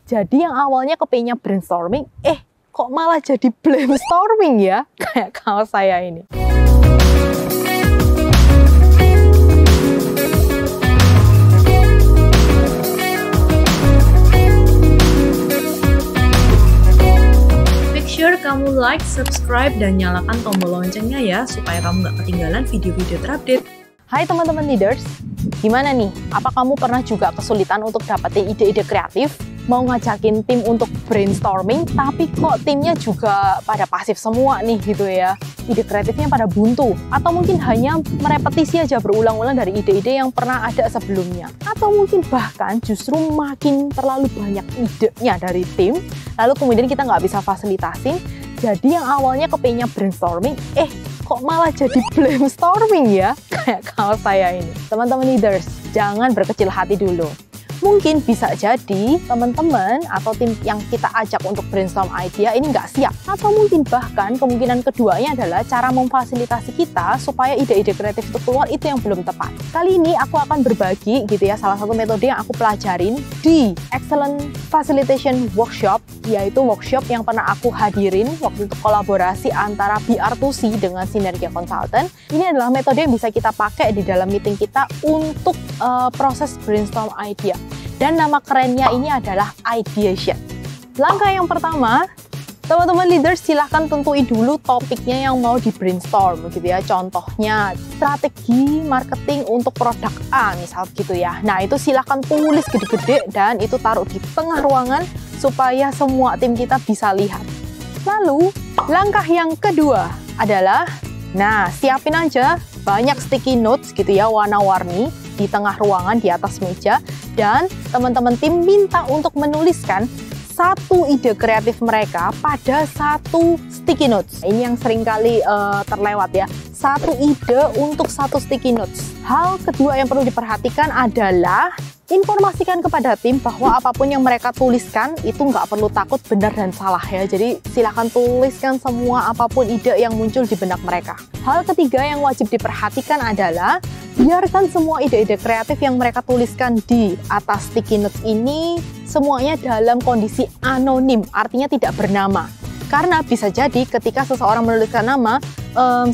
Jadi yang awalnya kepingnya brainstorming, kok malah jadi blamestorming ya? Kayak kaos saya ini. Make sure kamu like, subscribe, dan nyalakan tombol loncengnya ya, supaya kamu nggak ketinggalan video-video terupdate. Hai teman-teman leaders, gimana nih? Apa kamu pernah juga kesulitan untuk dapetin ide-ide kreatif? Mau ngajakin tim untuk brainstorming, tapi kok timnya juga pada pasif semua nih gitu ya. Ide kreatifnya pada buntu, atau mungkin hanya merepetisi aja berulang-ulang dari ide-ide yang pernah ada sebelumnya. Atau mungkin bahkan justru makin terlalu banyak idenya dari tim, lalu kemudian kita nggak bisa fasilitasin, jadi yang awalnya kepingnya brainstorming, kok malah jadi blamestorming ya? Kayak kaos saya ini. Teman-teman leaders, jangan berkecil hati dulu. Mungkin bisa jadi teman-teman atau tim yang kita ajak untuk brainstorm idea ini nggak siap. Atau mungkin bahkan kemungkinan keduanya adalah cara memfasilitasi kita supaya ide-ide kreatif itu keluar itu yang belum tepat. Kali ini aku akan berbagi gitu ya salah satu metode yang aku pelajarin di Excellent Facilitation Workshop, yaitu workshop yang pernah aku hadirin waktu itu kolaborasi antara BR2C dengan Sinergia Consultant. Ini adalah metode yang bisa kita pakai di dalam meeting kita untuk proses brainstorm idea. Dan nama kerennya ini adalah ideation. Langkah yang pertama, teman-teman leaders silahkan tentuin dulu topiknya yang mau di brainstorm gitu ya. Contohnya strategi marketing untuk produk A misal gitu ya. Nah itu silahkan tulis gede-gede dan itu taruh di tengah ruangan supaya semua tim kita bisa lihat. Lalu langkah yang kedua adalah, siapin aja banyak sticky notes gitu ya warna-warni di tengah ruangan di atas meja, dan teman-teman tim minta untuk menuliskan satu ide kreatif mereka pada satu sticky notes. Ini yang seringkali terlewat ya, satu ide untuk satu sticky notes. Hal kedua yang perlu diperhatikan adalah informasikan kepada tim bahwa apapun yang mereka tuliskan itu nggak perlu takut benar dan salah ya. Jadi silahkan tuliskan semua apapun ide yang muncul di benak mereka. Hal ketiga yang wajib diperhatikan adalah biarkan semua ide-ide kreatif yang mereka tuliskan di atas sticky notes ini semuanya dalam kondisi anonim, artinya tidak bernama. Karena bisa jadi ketika seseorang menuliskan nama,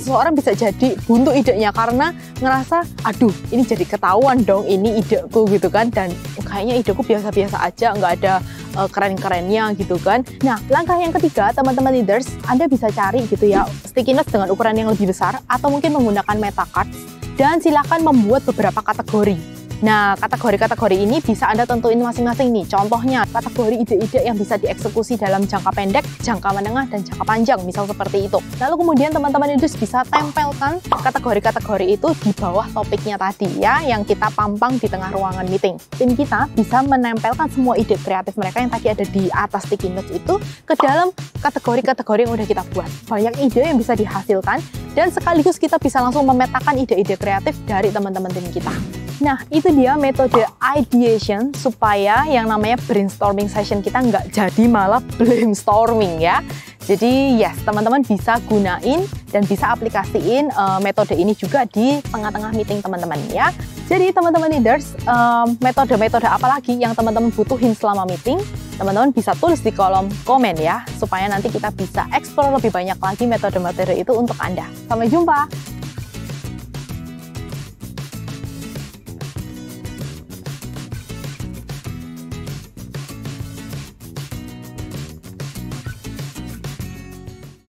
seseorang bisa jadi buntu idenya karena ngerasa, aduh ini jadi ketahuan dong ini ideku gitu kan, dan kayaknya ideku biasa-biasa aja, nggak ada keren-kerennya gitu kan. Nah langkah yang ketiga teman-teman leaders, Anda bisa cari gitu ya sticky notes dengan ukuran yang lebih besar atau mungkin menggunakan meta cards, dan silakan membuat beberapa kategori. Nah, kategori-kategori ini bisa Anda tentuin masing-masing nih. Contohnya, kategori ide-ide yang bisa dieksekusi dalam jangka pendek, jangka menengah, dan jangka panjang, misal seperti itu. Lalu kemudian teman-teman leaders bisa tempelkan kategori-kategori itu di bawah topiknya tadi ya, yang kita pampang di tengah ruangan meeting. Tim kita bisa menempelkan semua ide kreatif mereka yang tadi ada di atas sticky notes itu ke dalam kategori-kategori yang udah kita buat. Banyak ide yang bisa dihasilkan, dan sekaligus kita bisa langsung memetakan ide-ide kreatif dari teman-teman tim kita. Nah, itu dia metode ideation supaya yang namanya brainstorming session kita nggak jadi malah blamestorming ya. Jadi yes, teman-teman bisa gunain dan bisa aplikasiin metode ini juga di tengah-tengah meeting teman-teman ya. Jadi teman-teman leaders, metode-metode apa lagi yang teman-teman butuhin selama meeting? Teman-teman bisa tulis di kolom komen ya, supaya nanti kita bisa explore lebih banyak lagi metode-metode itu untuk Anda. Sampai jumpa!